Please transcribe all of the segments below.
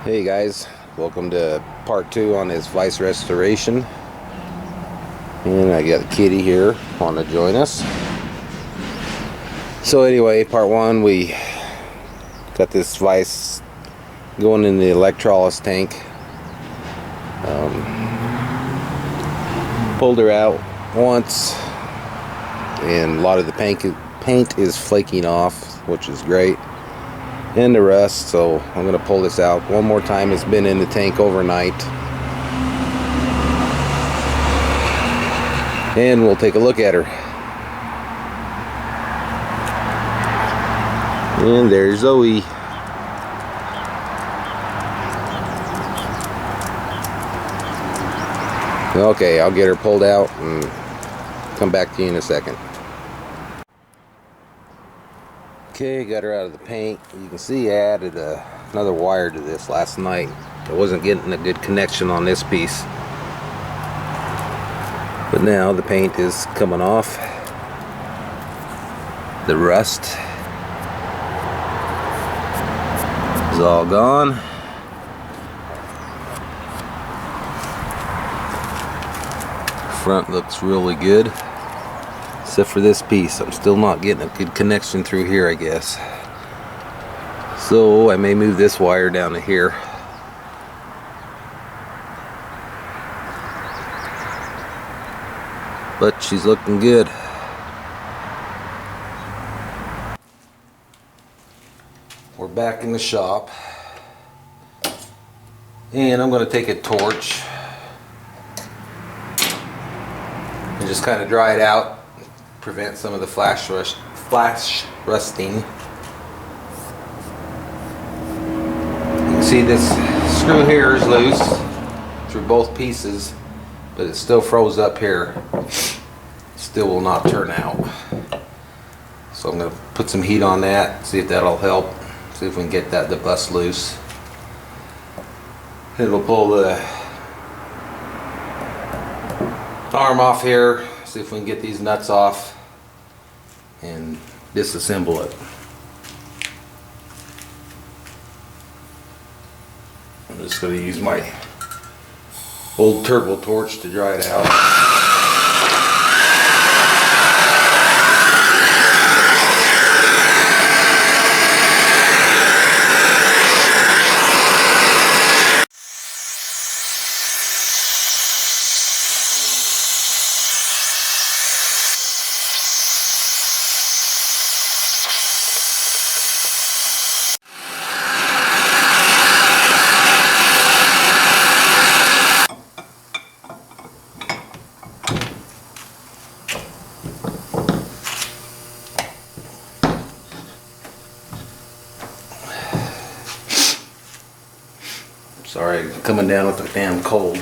Hey guys, welcome to part 2 on this Vise restoration. And I got the kitty here want to join us. So anyway, part 1, we got this Vise going in the electrolysis tank. Pulled her out once, and a lot of the paint is flaking off, which is great, and the rust. So I'm going to pull this out one more time. It's been in the tank overnight, and we'll take a look at her. And there's Zoe. Okay, I'll get her pulled out and come back to you in a second. Okay, got her out of the paint. You can see I added another wire to this last night. I wasn't getting a good connection on this piece, but now the paint is coming off. The rust is all gone. Front looks really good, except for this piece. I'm still not getting a good connection through here, I guess. So I may move this wire down to here. But she's looking good. We're back in the shop, and I'm going to take a torch and just kind of dry it out, prevent some of the flash rusting. You can see this screw here is loose through both pieces, but it's still froze up here. Still will not turn out. So I'm going to put some heat on that, see if that'll help, see if we can get that to bust loose. It'll pull the arm off here, see if we can get these nuts off and disassemble it. I'm just going to use my old turbo torch to dry it out. Sorry, coming down with the damn cold.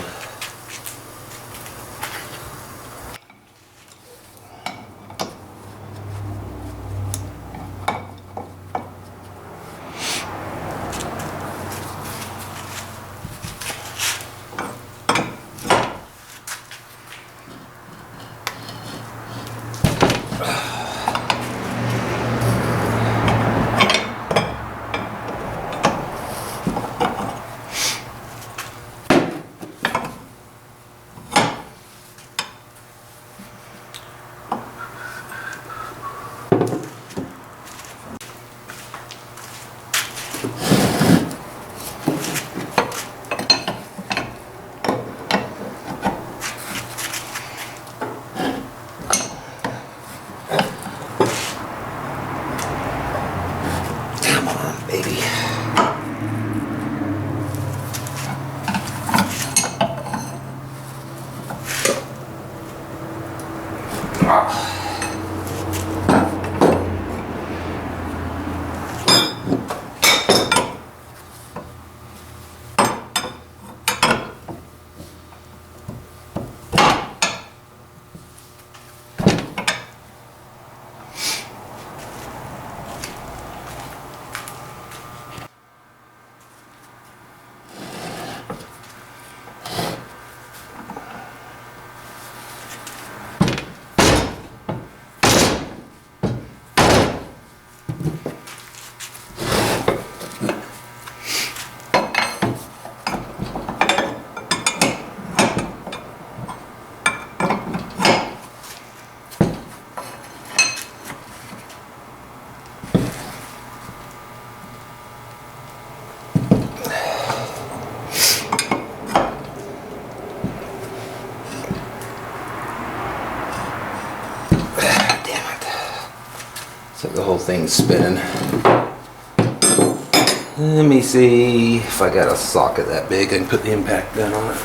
So the whole thing's spinning. Let me see if I got a socket that big. I can put the impact gun on it.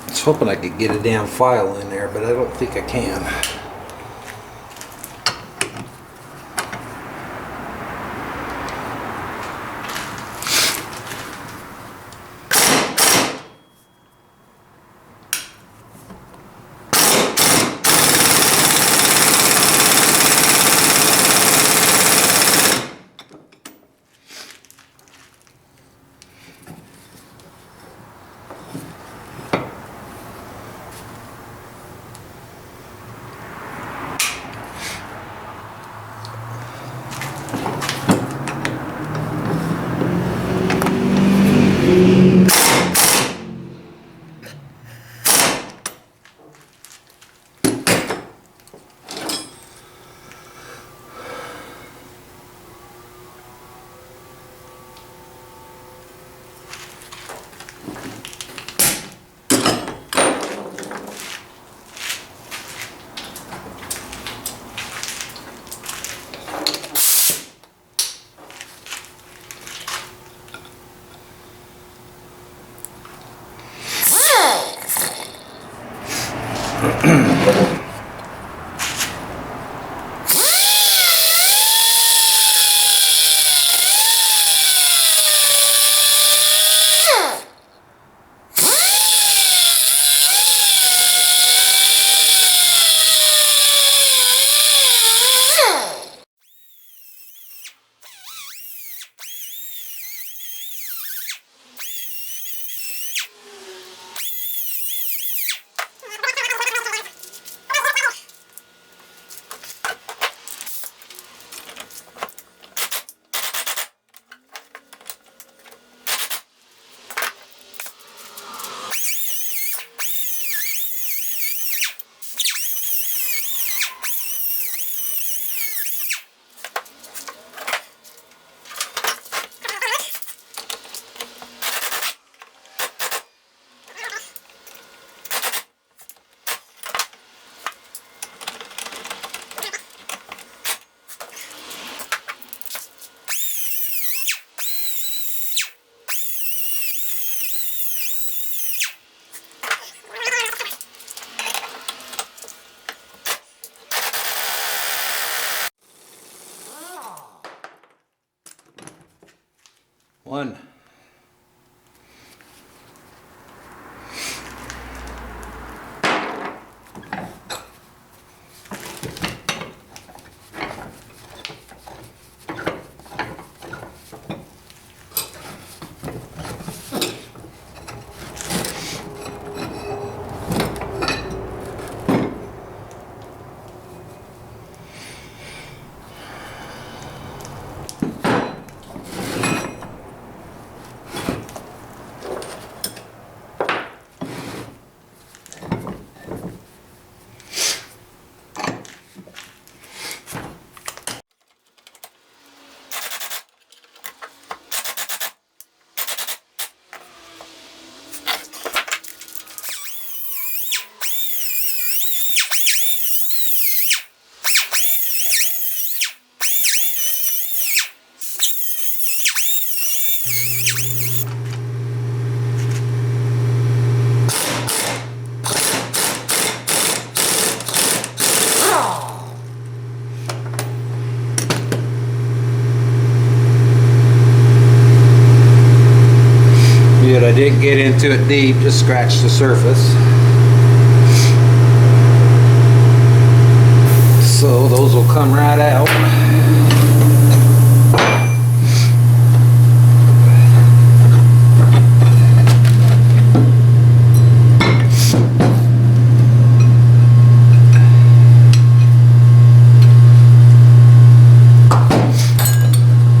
I was hoping I could get a damn file in there, but I don't think I can. One. Didn't get into it deep, just scratched the surface. So those will come right out.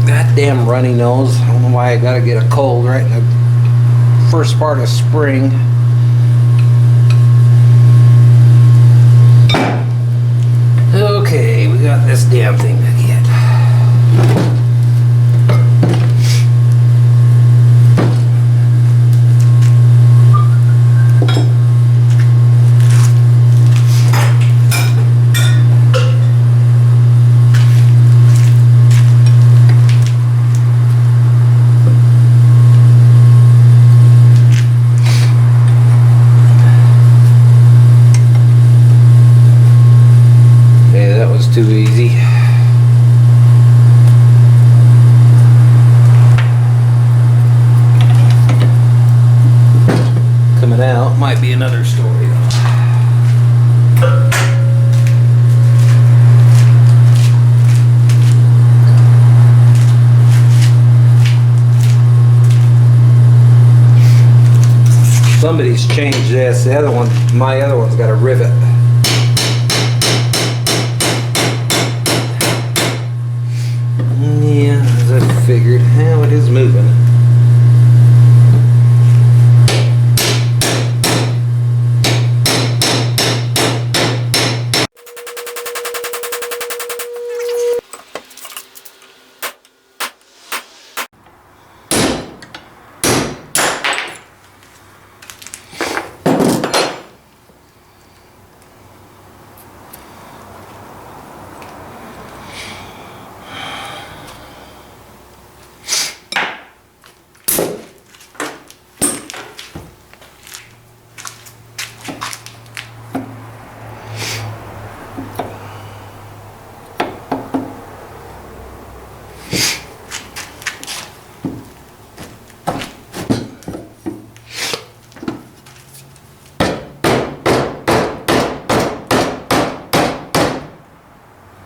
That damn runny nose. I don't know why I gotta get a cold right in the first part of spring. Okay, we got this damn thing to get. Too easy. Coming out might be another story though. Somebody's changed this. The other one, my other one's got a rivet. Yeah, as I figured, how it is moving.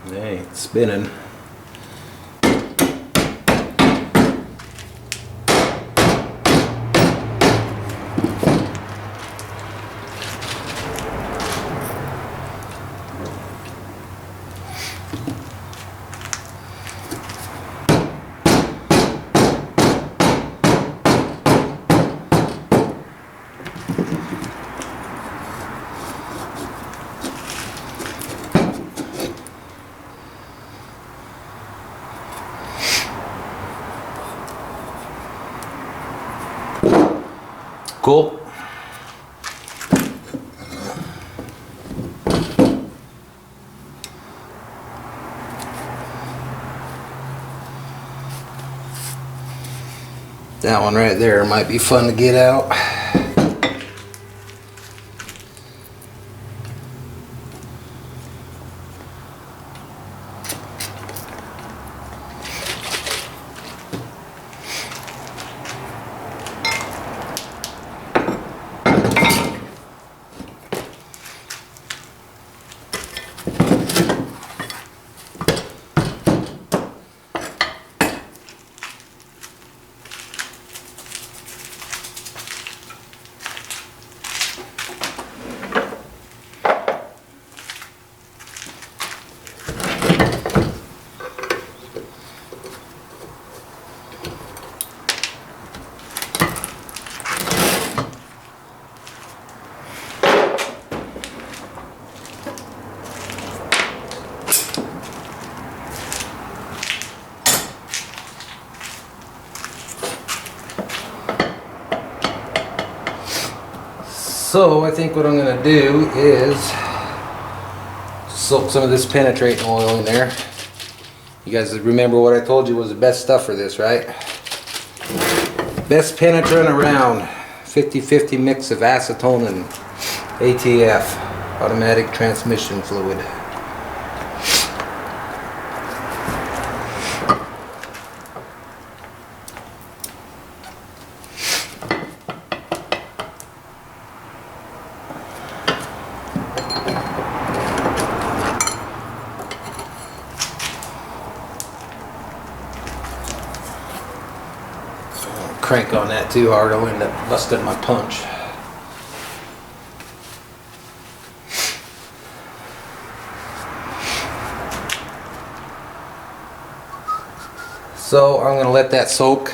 Hey, it's spinning. Cool. That one right there might be fun to get out. So I think what I'm going to do is soak some of this penetrating oil in there. You guys remember what I told you was the best stuff for this, right? Best penetrant around. 50-50 mix of acetone and ATF, automatic transmission fluid. crank on that too hard, I'll end up busting my punch. So I'm going to let that soak.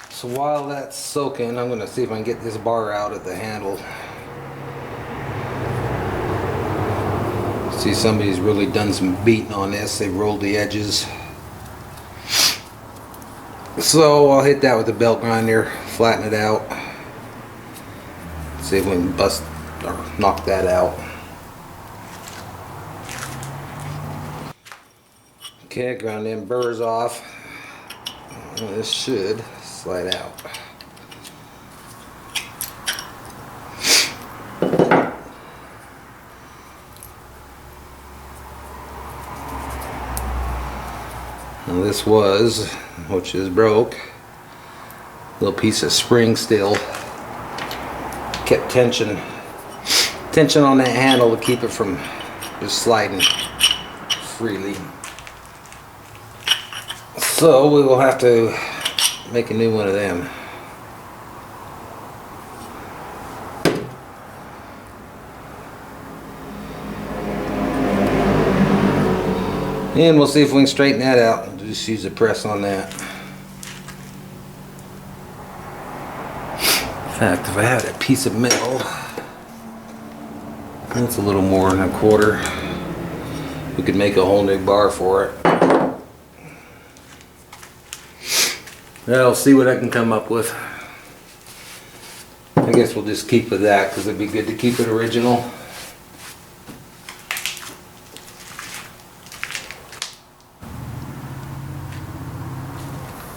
So while that's soaking, I'm going to see if I can get this bar out of the handle. See, somebody's really done some beating on this. They rolled the edges. So I'll hit that with the belt grinder, flatten it out. See if we can bust or knock that out. Okay, ground them burrs off. This should slide out. Now this was, which is broke, little piece of spring steel. Kept tension on that handle to keep it from just sliding freely. So we will have to make a new one of them. And we'll see if we can straighten that out. Just use a press on that. In fact, if I had a piece of metal, that's a little more than a quarter, we could make a whole new bar for it. I'll see what I can come up with. I guess we'll just keep with that because it'd be good to keep it original.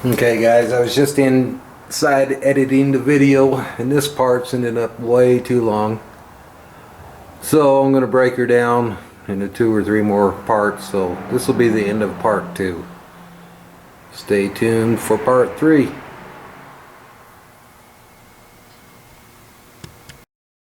Okay guys, I was just inside editing the video and this part's ended up way too long. So I'm going to break her down into 2 or 3 more parts. So this will be the end of part 2. Stay tuned for part 3.